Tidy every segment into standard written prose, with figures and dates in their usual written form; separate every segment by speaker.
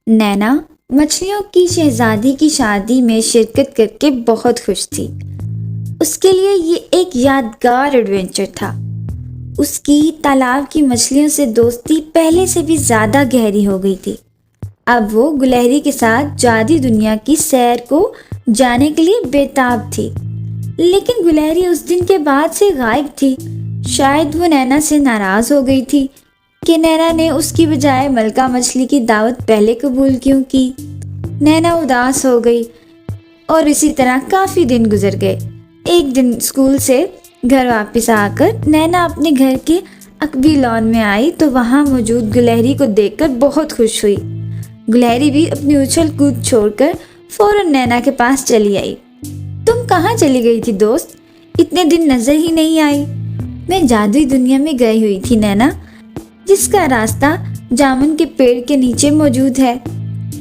Speaker 1: نینا مچھلیوں کی شہزادی کی شادی میں شرکت کر کے بہت خوش تھی۔ اس کے لیے یہ ایک یادگار ایڈونچر تھا۔ اس کی تالاب کی مچھلیوں سے دوستی پہلے سے بھی زیادہ گہری ہو گئی تھی۔ اب وہ گلہری کے ساتھ جادی دنیا کی سیر کو جانے کے لیے بےتاب تھی، لیکن گلہری اس دن کے بعد سے غائب تھی۔ شاید وہ نینا سے ناراض ہو گئی تھی کہ نینا نے اس کی بجائے ملکہ مچھلی کی دعوت پہلے قبول کیوں کی۔ نینا اداس ہو گئی اور اسی طرح کافی دن گزر گئے۔ ایک دن اسکول سے گھر واپس آ کر نینا اپنے گھر کے عقبی لان میں آئی تو وہاں موجود گلہری کو دیکھ کر بہت خوش ہوئی۔ گلہری بھی اپنی اچھل کود چھوڑ کر فوراً نینا کے پاس چلی آئی۔ تم کہاں چلی گئی تھی دوست؟ اتنے دن نظر ہی نہیں آئی۔ میں جادوئی دنیا میں گئی ہوئی تھی نینا، جس کا راستہ جامن کے پیڑ کے نیچے موجود ہے۔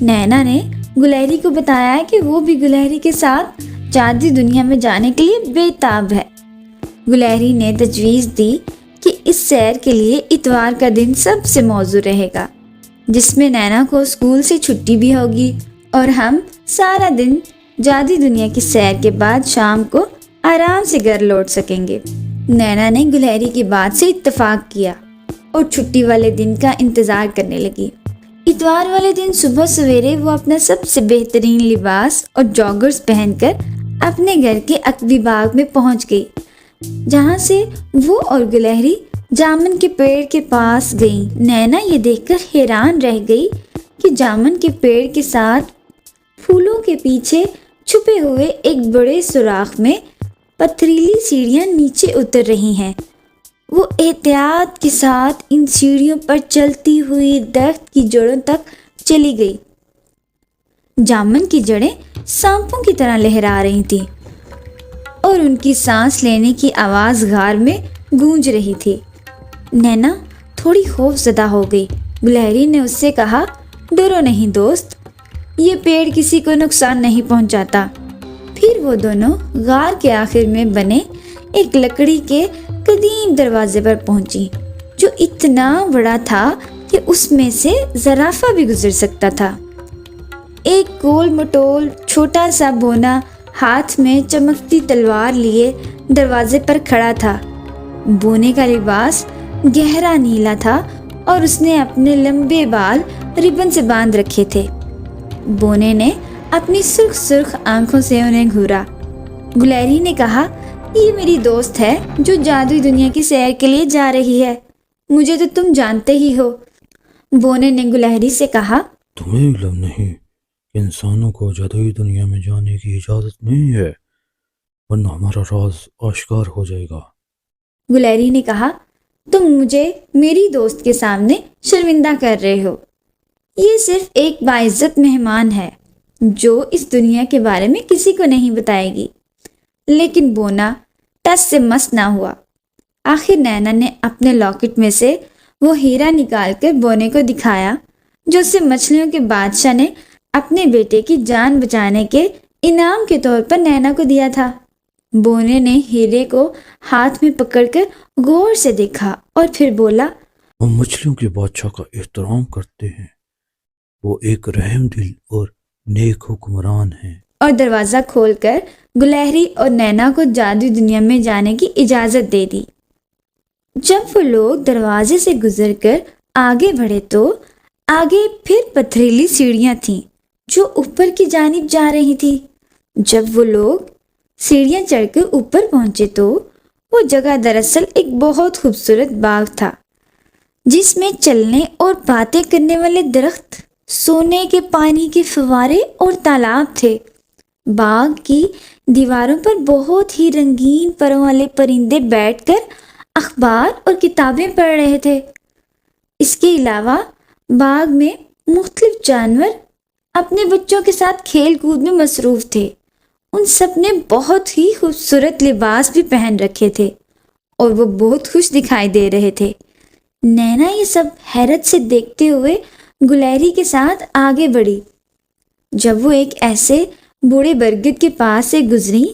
Speaker 1: نینا نے گلہری کو بتایا کہ وہ بھی گلہری کے ساتھ جادوئی دنیا میں جانے کے لیے بےتاب ہے۔ گلہری نے تجویز دی کہ اس سیر کے لیے اتوار کا دن سب سے موزوں رہے گا، جس میں نینا کو اسکول سے چھٹی بھی ہوگی اور ہم سارا دن جادوئی دنیا کی سیر کے بعد شام کو آرام سے گھر لوٹ سکیں گے۔ نینا نے گلہری کی بات سے اتفاق کیا اور چھٹی والے دن کا انتظار کرنے لگی۔ اتوار والے دن صبح سویرے وہ اپنا سب سے بہترین لباس اور جاگرز پہن کر اپنے گھر کے عقبی باغ میں پہنچ گئی، جہاں سے وہ اور گلہری جامن کے پیڑ کے پاس گئیں۔ نینا یہ دیکھ کر حیران رہ گئی کہ جامن کے پیڑ کے ساتھ پھولوں کے پیچھے چھپے ہوئے ایک بڑے سوراخ میں پتھریلی سیڑھیاں نیچے اتر رہی ہیں۔ وہ احتیاط کے ساتھ ان سیڑھیوں پر چلتی ہوئی درخت کی جڑوں تک چلی گئی۔ جامن کی جڑیں سانپوں کی طرح لہرا رہی تھیں اور ان کی سانس لینے کی آواز غار میں گونج رہی تھی۔ نینا تھوڑی خوف زدہ ہو گئی۔ گلہری نے اس سے کہا، ڈرو نہیں دوست، یہ پیڑ کسی کو نقصان نہیں پہنچاتا۔ پھر وہ دونوں غار کے آخر میں بنے ایک لکڑی کے قدیم دروازے پر پہنچی، جو اتنا بڑا تھا کہ اس میں سے زرافہ بھی گزر سکتا تھا۔ ایک گول مٹول چھوٹا سا بونا ہاتھ میں چمکتی تلوار لیے دروازے پر کھڑا تھا۔ بونے کا لباس گہرا نیلا تھا اور اس نے اپنے لمبے بال ربن سے باندھ رکھے تھے۔ بونے نے اپنی سرخ سرخ آنکھوں سے انہیں گھورا۔ گلہری نے کہا، یہ میری دوست ہے جو جادوئی دنیا کی سیر کے لیے جا رہی ہے۔ مجھے تو تم جانتے ہی ہو۔ بونے نے گلہری سے کہا،
Speaker 2: تمہیں علم نہیں کہ انسانوں کو جادوئی دنیا میں جانے کی اجازت نہیں ہے، ورنہ ہمارا راز آشکار ہو جائے گا۔
Speaker 1: گلہری نے کہا، تم مجھے میری دوست کے سامنے شرمندہ کر رہے ہو۔ یہ صرف ایک باعزت مہمان ہے جو اس دنیا کے بارے میں کسی کو نہیں بتائے گی۔ لیکن بونا ٹس سے مس نہ ہوا۔ آخر نینا نے اپنے لاکٹ میں سے وہ ہیرا نکال کر بونے کو دکھایا جو اسے مچھلیوں کے بادشاہ نے اپنے بیٹے کی جان بچانے کے انعام کے طور پر نینا کو دیا تھا۔ بونے نے ہیرے کو ہاتھ میں پکڑ کر غور سے دیکھا اور پھر بولا،
Speaker 2: ہم مچھلیوں کے بادشاہ کا احترام کرتے ہیں، وہ ایک رحم دل اور نیک حکمران ہیں۔
Speaker 1: اور دروازہ کھول کر گلہری اور نینا کو جادوئی دنیا میں جانے کی اجازت دے دی۔ جب وہ لوگ دروازے سے گزر کر آگے بڑھے تو آگے پھر پتھریلی سیڑھیاں تھیں جو اوپر کی جانب جا رہی تھی۔ جب وہ لوگ سیڑھیاں چڑھ کر اوپر پہنچے تو وہ جگہ دراصل ایک بہت خوبصورت باغ تھا، جس میں چلنے اور باتیں کرنے والے درخت، سونے کے پانی کے فوارے اور تالاب تھے۔ باغ کی دیواروں پر بہت ہی رنگین پروں والے پرندے بیٹھ کر اخبار اور کتابیں پڑھ رہے تھے۔ اس کے علاوہ باغ میں مختلف جانور اپنے بچوں کے ساتھ کھیل کود میں مصروف تھے۔ ان سب نے بہت ہی خوبصورت لباس بھی پہن رکھے تھے اور وہ بہت خوش دکھائی دے رہے تھے۔ نینا یہ سب حیرت سے دیکھتے ہوئے گلہری کے ساتھ آگے بڑھی۔ جب وہ ایک ایسے بوڑھے برگد کے پاس سے گزری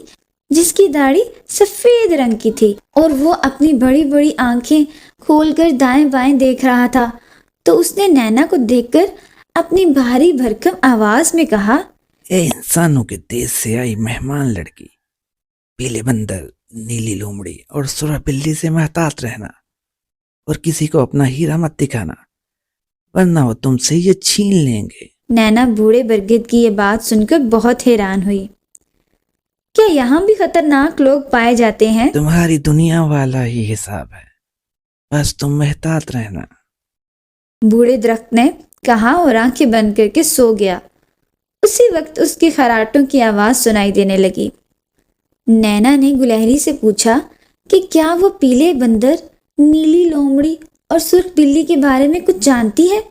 Speaker 1: جس کی داڑھی سفید رنگ کی تھی اور وہ اپنی بڑی بڑی آنکھیں کھول کر دائیں بائیں دیکھ رہا تھا، تو اس نے نینا کو دیکھ کر अपनी भारी भरकम आवाज में कहा,
Speaker 2: ए इंसानों के देश से आई मेहमान लड़की, पीले बंदर, नीली लोमड़ी और सुरह बिल्ली से महतात रहना और किसी को अपना हीरा मत दिखाना, वरना वो तुमसे ये छीन लेंगे।
Speaker 1: नैना बूढ़े बरगद की ये बात सुनकर बहुत हैरान हुई। क्या यहाँ भी खतरनाक लोग पाए जाते हैं?
Speaker 2: तुम्हारी दुनिया वाला ही हिसाब है, बस तुम महतात रहना।
Speaker 1: बूढ़े दरख्त ने कहा और आंखें बंद करके सो गया। उसी वक्त उसकी खराटों की आवाज सुनाई देने लगी। नैना ने गुलहरी से पूछा कि क्या वो पीले बंदर, नीली लोमड़ी और सुर्ख बिल्ली के बारे में कुछ जानती है?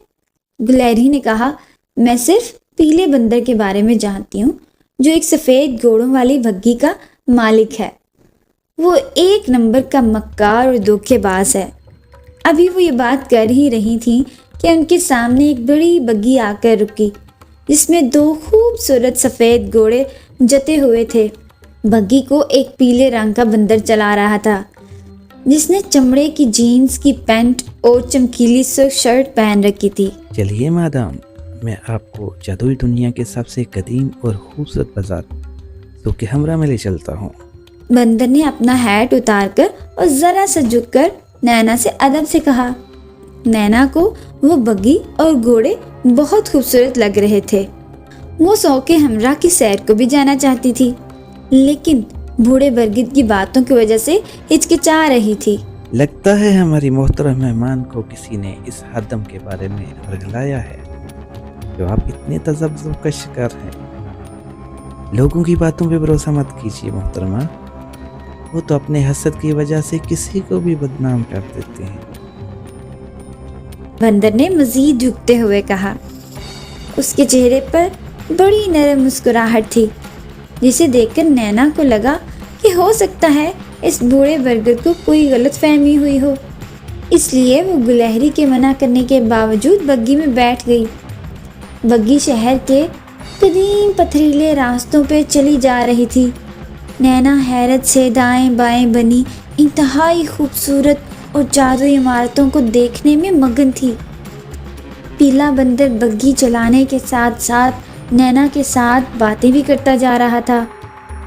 Speaker 1: गुलहरी ने कहा, मैं सिर्फ पीले बंदर के बारे में जानती हूँ, जो एक सफ़ेद घोड़ों वाली बग्घी का मालिक है। वो एक नंबर का मक्कार और धोखेबाज है। अभी वो ये बात कर ही रही थी कि उनके सामने एक बड़ी बग्घी आकर रुकी, जिसमें 2 खूबसूरत सफ़ेद घोड़े जते हुए थे। बग्घी को एक पीले रंग का बंदर चला रहा था, जिसने चमड़े की जीन्स की पैंट और चमकीली सुर्ख शर्ट पहन रखी थी।
Speaker 2: चलिए मादाम, मैं आपको जादुई दुनिया के सबसे कदीम और खूबसूरत बाजार सूखे हमरा में ले चलता हूँ।
Speaker 1: बंदर ने अपना हैट उतारकर और जरा सा झुककर नैना से अदब से कहा। नैना को वो बग्घी और घोड़े बहुत खूबसूरत लग रहे थे। वो सूखे हमरा की सैर को भी जाना चाहती थी, लेकिन बूढ़े बरगद की बातों की वजह से हिचकिचा रही थी।
Speaker 2: लगता है हमारी मोहतरम मेहमान को किसी ने इस हरदम के बारे में वर्गलाया है, जो आप इतने तजब्जुब का शिकार हैं। लोगों की बातों पे भरोसा मत कीजिए मोहतरमा, वो तो अपने हसद की वजह से किसी को भी बदनाम कर देते हैं।
Speaker 1: बंदर ने मजीद झुकते हुए कहा। उसके चेहरे पर बड़ी नरम मुस्कुराहट थी, जिसे देखकर नैना को लगा कि हो सकता है इस बूढ़े बरगद को कोई गलतफहमी हुई हो। इसलिए वो गुलहरी के मना करने के बावजूद बग्घी में बैठ गई। बग्घी शहर के कदीम पथरीले रास्तों पे चली जा रही थी। नैना हैरत से दाएं बाएं बनी इंतहाई खूबसूरत और जादुई इमारतों को देखने में मगन थी। पीला बंदर बग्घी चलाने के साथ साथ नैना के साथ बातें भी करता जा रहा था।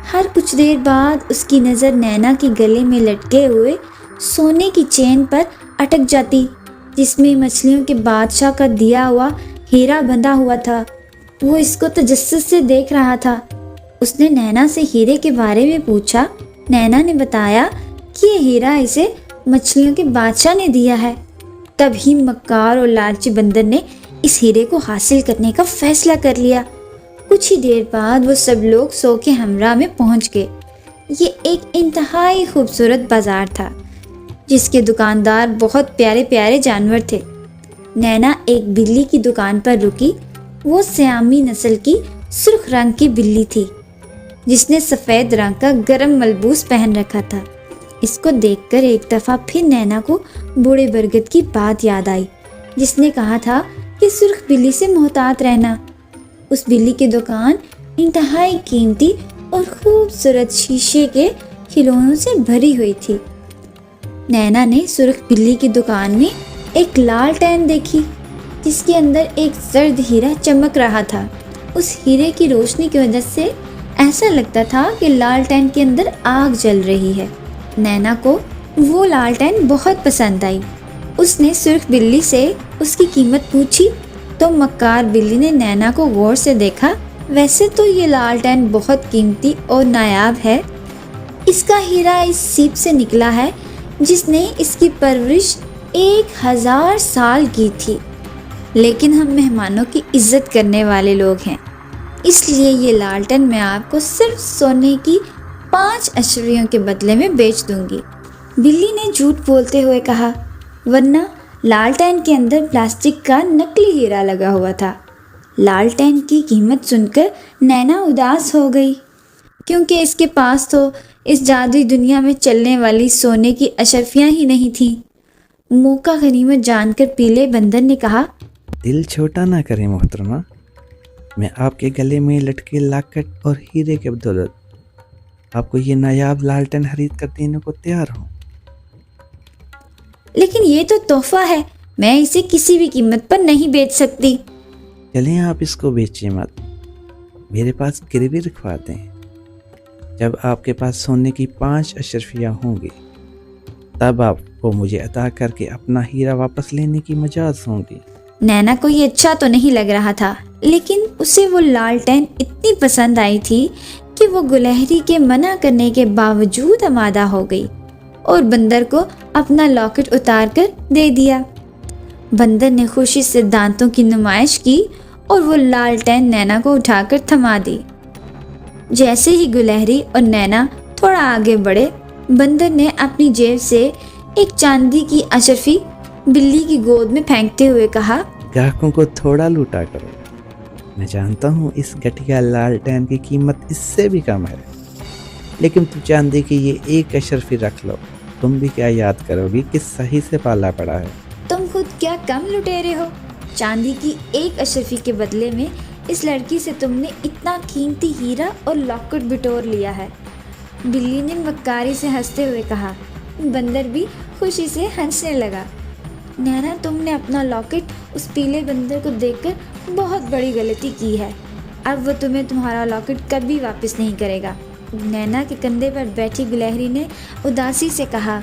Speaker 1: हर कुछ देर बाद उसकी नज़र नैना के गले में लटके हुए सोने की चेन पर अटक जाती, जिसमें मछलियों के बादशाह का दिया हुआ हीरा बंधा हुआ था। वो इसको तजस्सुस से देख रहा था। उसने नैना से हीरे के बारे में पूछा। नैना ने बताया कि ये हीरा इसे मछलियों के बादशाह ने दिया है। तभी मक्कार और लालची बंदर ने इस हीरे को हासिल करने का फैसला कर लिया। कुछ ही देर बाद वो सब लोग सूखे हमरा में पहुंच गए। ये एक इंतहाई खूबसूरत बाजार था, जिसके दुकानदार बहुत प्यारे प्यारे जानवर थे। नैना एक बिल्ली की दुकान पर रुकी। वो सियामी नस्ल की सुर्ख रंग की बिल्ली थी, जिसने सफ़ेद रंग का गरम मलबूस पहन रखा था। इसको देखकर एक दफ़ा फिर नैना को बूढ़े बरगद की बात याद आई, जिसने कहा था कि सुर्ख बिल्ली से मोहतात रहना। उस बिल्ली की दुकान इंतहाई कीमती और खूबसूरत शीशे के खिलौनों से भरी हुई थी। नैना ने सुर्ख बिल्ली की दुकान में एक लालटेन देखी, जिसके अंदर एक जर्द हीरा चमक रहा था। उस हीरे की रोशनी की वजह से ऐसा लगता था कि लालटेन के अंदर आग जल रही है। नैना को वो लालटेन बहुत पसंद आई। उसने सुर्ख बिल्ली से उसकी कीमत पूछी तो मक्कार बिल्ली ने नैना को गौर से देखा। वैसे तो ये लालटेन बहुत कीमती और नायाब है। इसका हीरा इस सीप से निकला है, जिसने इसकी परवरिश 1000 साल की थी। लेकिन हम मेहमानों की इज्जत करने वाले लोग हैं, इसलिए ये लालटेन मैं आपको सिर्फ सोने की 5 अशरियों के बदले में बेच दूंगी। बिल्ली ने झूठ बोलते हुए कहा, वरना लालटेन के अंदर प्लास्टिक का नकली हीरा लगा हुआ था। लालटेन की कीमत सुनकर नैना उदास हो गई, क्योंकि इसके पास तो इस जादुई दुनिया में चलने वाली सोने की अशर्फियाँ ही नहीं थीं। मौका गनीमत जानकर पीले बंदर ने कहा,
Speaker 2: दिल छोटा ना करें मोहतरमा, मैं आपके गले में लटके लाकट और हीरे के बदौलत आपको ये नायाब लालटेन खरीद कर देने को तैयार हूँ।
Speaker 1: लेकिन ये तो तोहफा है, मैं इसे किसी भी कीमत पर नहीं बेच सकती।
Speaker 2: चलें आप इसको बेचिए मत, मेरे पास गिरवी रखवा दें। जब आपके पास सोने की 5 अशरफियाँ होंगी तब आप वो मुझे अता करके अपना हीरा वापस लेने की मजाज होंगी।
Speaker 1: नैना को ये अच्छा तो नहीं लग रहा था, लेकिन उसे वो लालटेन इतनी पसंद आई थी कि वो गुलहरी के मना करने के बावजूद आमादा हो गई और बंदर को अपना लॉकेट उतार कर दे दिया। बंदर ने खुशी से दांतों की नुमाइश की और वो लालटेन नैना को उठाकर थमा दी। जैसे ही गुलहरी और नैना थोड़ा आगे बढ़े, बंदर ने अपनी जेब से एक चांदी की अशरफी बिल्ली की गोद में फेंकते हुए कहा,
Speaker 2: ग्राहकों को थोड़ा लूटा करो, मैं जानता हूँ इस घटिया लालटेन की कीमत इससे भी कम है, लेकिन तू चांदी की ये एक अशरफी रख लो, तुम भी क्या याद करोगी कि सही से पाला पड़ा है।
Speaker 1: तुम खुद क्या कम लुटेरे हो? चांदी की एक अशरफी के बदले में इस लड़की से तुमने इतना कीमती हीरा और लॉकेट बिटोर लिया है। बिल्ली ने मक्कारी से हंसते हुए कहा। बंदर भी खुशी से हंसने लगा। नैना, तुमने अपना लॉकेट उस पीले बंदर को देकर बहुत बड़ी गलती की है। अब वो तुम्हें तुम्हारा लॉकेट कभी वापस नहीं करेगा। नैना के कंधे पर बैठी गुलहरी ने उदासी से कहा,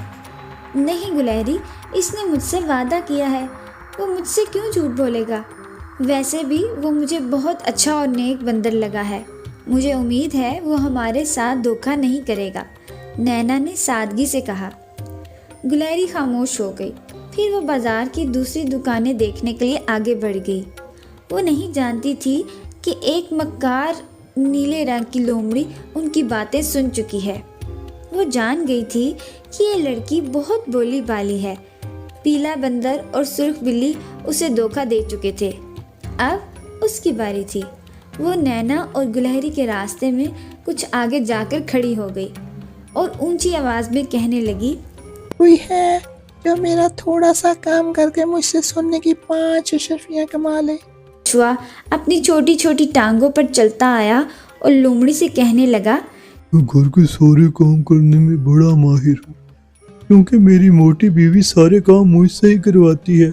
Speaker 1: नहीं गुलहरी, इसने मुझसे वादा किया है, वो मुझसे क्यों झूठ बोलेगा? वैसे भी वो मुझे बहुत अच्छा और नेक बंदर लगा है, मुझे उम्मीद है वो हमारे साथ धोखा नहीं करेगा। नैना ने सादगी से कहा। गुलहरी खामोश हो गई। फिर वो बाजार की दूसरी दुकानें देखने के लिए आगे बढ़ गई। वो नहीं जानती थी कि एक मक्कार नीले रंग की लोमड़ी उनकी बातें सुन चुकी है। वो जान गई थी कि ये लड़की बहुत भोली भाली है। पीला बंदर और सुर्ख बिल्ली उसे धोखा दे चुके थे। अब उसकी बारी थी। वो नैना और गुलहरी के रास्ते में कुछ आगे जाकर खड़ी हो गई और ऊंची आवाज में कहने लगी,
Speaker 3: कोई है जो मेरा थोड़ा सा काम करके मुझसे सोने की 5 अशरफियाँ कमा ले।
Speaker 1: कछुआ अपनी छोटी छोटी टांगों पर चलता आया और लोमड़ी से कहने लगा,
Speaker 4: मैं घर के सारे काम करने में बड़ा माहिर हूँ, क्योंकि मेरी मोटी बीवी सारे काम मुझसे ही करवाती है।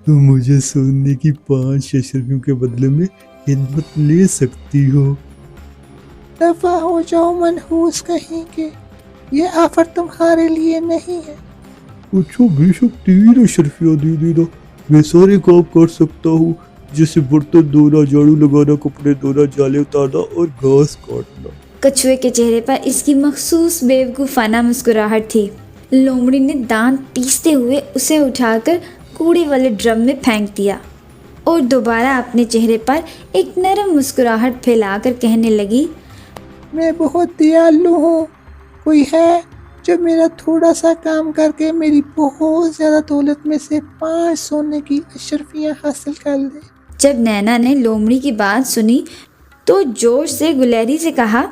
Speaker 4: तो मुझे सोने की 5 अशरफियों के बदले में खिदमत ले सकती हो।
Speaker 3: दफा हो जाओ मनहूस कहीं के, ये ऑफर तुम्हारे लिए नहीं है।
Speaker 4: अच्छा, बेशक 3 अशरफियाँ दे देना, मैं सारे काम कर सकता हूँ, जैसे बर्तन धोना, झाड़ू लगाना, कपड़े धोना, जाले उतारना और घास काटना।
Speaker 1: कछुए के चेहरे पर इसकी मखसूस बेवकूफ़ाना मुस्कुराहट थी। लोमड़ी ने दांत पीसते हुए उसे उठाकर कूड़े वाले ड्रम में फेंक दिया और दोबारा अपने चेहरे पर एक नरम मुस्कुराहट फैलाकर कहने लगी,
Speaker 3: मैं बहुत दयालु हूँ, कोई है जो मेरा थोड़ा सा काम करके मेरी बहुत ज़्यादा दौलत में से 5 सोने की अशरफियाँ हासिल कर ले।
Speaker 1: जब नैना ने लोमड़ी की बात सुनी तो जोश से गुलहरी से कहा,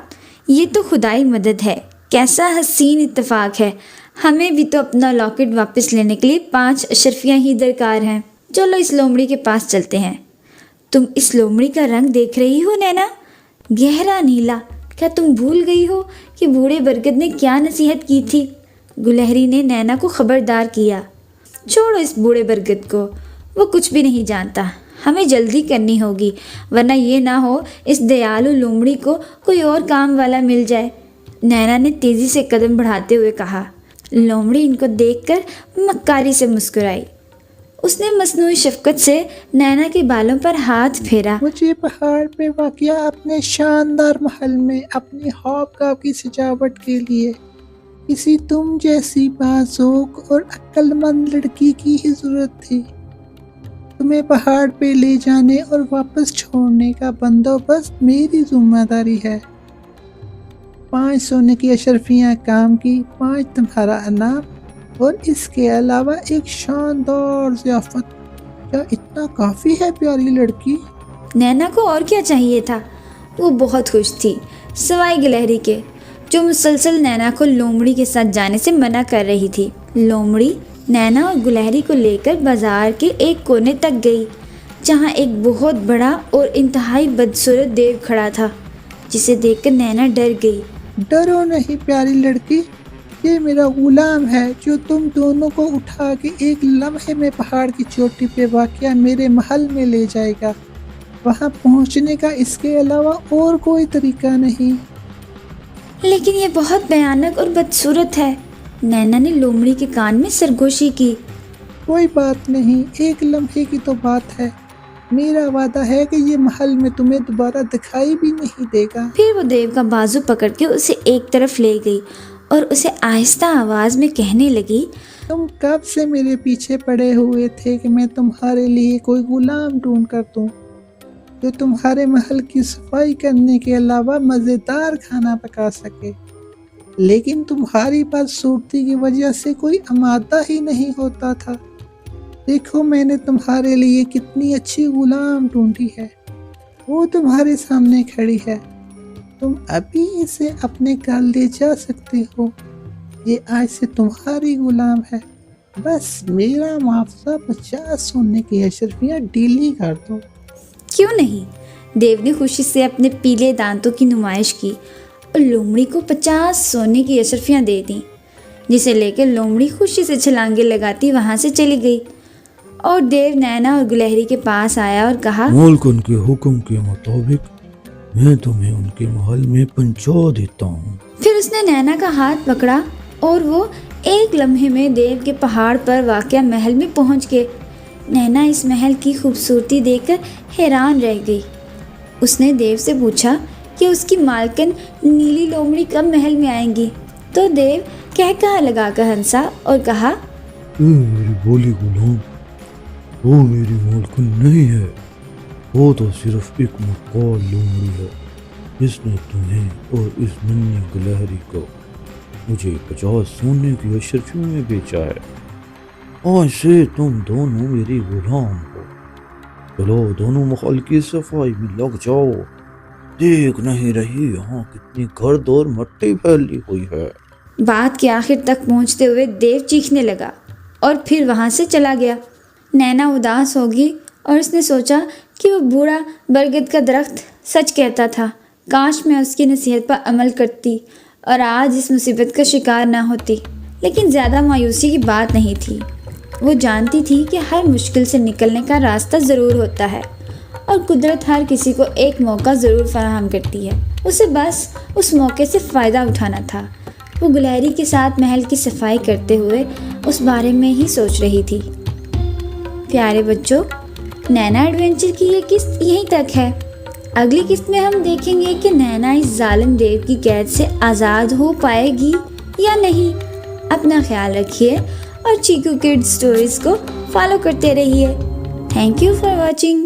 Speaker 1: ये तो खुदाई मदद है, कैसा हसीन इत्तेफाक है, हमें भी तो अपना लॉकेट वापस लेने के लिए 5 अशरफियाँ ही दरकार हैं। चलो इस लोमड़ी के पास चलते हैं। तुम इस लोमड़ी का रंग देख रही हो नैना, गहरा नीला। क्या तुम भूल गई हो कि बूढ़े बरगद ने क्या नसीहत की थी? गुलहरी ने नैना को खबरदार किया। छोड़ो इस बूढ़े बरगद को, वो कुछ भी नहीं जानता। हमें जल्दी करनी होगी, वरना ये ना हो इस दयालु लोमड़ी को कोई और काम वाला मिल जाए। नैना ने तेज़ी से कदम बढ़ाते हुए कहा। लोमड़ी इनको देखकर मक्कारी से मुस्कुराई। उसने मसनूई शफकत से नैना के बालों पर हाथ फेरा।
Speaker 3: मुझे पहाड़ पे वाक़या अपने शानदार महल में अपनी खौफगाह की सजावट के लिए किसी तुम जैसी बाज़ोक और अक्लमंद लड़की की ही ज़रूरत थी। तुम्हें पहाड़ पे ले जाने और वापस छोड़ने का बंदोबस्त मेरी जिम्मेदारी है। 5 सोने की अशरफियाँ काम की, 5 तुम्हारा इनाम और इसके अलावा एक शानदार ज़ियाफ़त। क्या इतना काफ़ी है प्यारी लड़की?
Speaker 1: नैना को और क्या चाहिए था? वो बहुत खुश थी, सवाई गिलहरी के, जो मुसलसल नैना को लोमड़ी के साथ जाने से मना कर रही थी। लोमड़ी नैना और गुलहरी को लेकर बाजार के एक कोने तक गई, जहाँ एक बहुत बड़ा और इंतहाई बदसूरत देव खड़ा था, जिसे देखकर नैना डर गई।
Speaker 3: डरो नहीं प्यारी लड़की, ये मेरा गुलाम है जो तुम दोनों को उठा के एक लम्हे में पहाड़ की चोटी पे वाक़या मेरे महल में ले जाएगा। वहाँ पहुँचने का इसके अलावा और कोई तरीका नहीं।
Speaker 1: लेकिन ये बहुत भयानक और बदसूरत है। नैना ने लोमड़ी के कान में सरगोशी की।
Speaker 3: कोई बात नहीं, एक लम्हे की तो बात है। मेरा वादा है कि ये महल में तुम्हें दोबारा दिखाई भी नहीं देगा।
Speaker 1: फिर वो देव का बाजू पकड़ के उसे एक तरफ ले गई और उसे आहिस्ता आवाज में कहने लगी,
Speaker 3: तुम कब से मेरे पीछे पड़े हुए थे कि मैं तुम्हारे लिए कोई गुलाम ढूंढ कर दूं, जो तुम्हारे महल की सफाई करने के अलावा मज़ेदार खाना पका सके। लेकिन तुम्हारी बदसूरती की वजह से कोई आमादा ही नहीं होता था। देखो मैंने तुम्हारे लिए कितनी अच्छी गुलाम ढूंढी है, वो तुम्हारे सामने खड़ी है। तुम अभी इसे अपने घर ले जा सकते हो। ये आज से तुम्हारी गुलाम है। बस मेरा मुआवजा 50 सोने की अशरफियाँ डीली कर दो।
Speaker 1: क्यों नहीं? देव ने खुशी से अपने पीले दांतों की नुमाइश की और लोमड़ी को 50 सोने की अशरफियाँ दे दी, जिसे लेकर लोमड़ी खुशी से छलांगे लगाती वहाँ से चली गई। और देव नैना और गुलहरी के पास आया और कहा,
Speaker 4: मालकन के हुक्म के मुताबिक मैं तुम्हें उनके महल में पहुंचा देता हूँ।
Speaker 1: फिर उसने नैना का हाथ पकड़ा और वो एक लम्हे में देव के पहाड़ पर वाक़या महल में पहुंच गए। नैना इस महल की खूबसूरती देखकर हैरान रह गई। उसने देव से पूछा कि उसकी मालकिन नीली लोमड़ी कब महल में आएंगी। तो देव कह लगाकर हंसा और कहा,
Speaker 4: मेरी बोली गुलाम, वो मेरी मालकिन नहीं है, वो तो सिर्फ एक मक्कार लोमड़ी है जिसने तुम्हें और इस नन्ही गुलहरी को मुझे 50 सोने की अशरफियों में बेचा है। आज से तुम दोनों मेरी गुलाम हो। चलो दोनों महल की सफाई में लग जाओ। देख नहीं रही यहाँ कितनी गर्द और मट्टी फैली हुई है।
Speaker 1: बात के आखिर तक पहुंचते हुए देव चीखने लगा और फिर वहां से चला गया। नैना उदास होगी और उसने सोचा कि वो बूढ़ा बरगद का दरख्त सच कहता था। काश मैं उसकी नसीहत पर अमल करती और आज इस मुसीबत का शिकार ना होती। लेकिन ज़्यादा मायूसी की बात नहीं थी। वो जानती थी कि हर मुश्किल से निकलने का रास्ता ज़रूर होता है और कुदरत हर किसी को एक मौका ज़रूर फराहम करती है। उसे बस उस मौके से फ़ायदा उठाना था। वो गुलहरी के साथ महल की सफाई करते हुए उस बारे में ही सोच रही थी। प्यारे बच्चों, नैना एडवेंचर की ये किस्त यहीं तक है। अगली किस्त में हम देखेंगे कि नैना इस जालिम देव की कैद से आज़ाद हो पाएगी या नहीं। अपना ख्याल रखिए और चीकू किड्स स्टोरीज को फॉलो करते रहिए। Thank you for watching.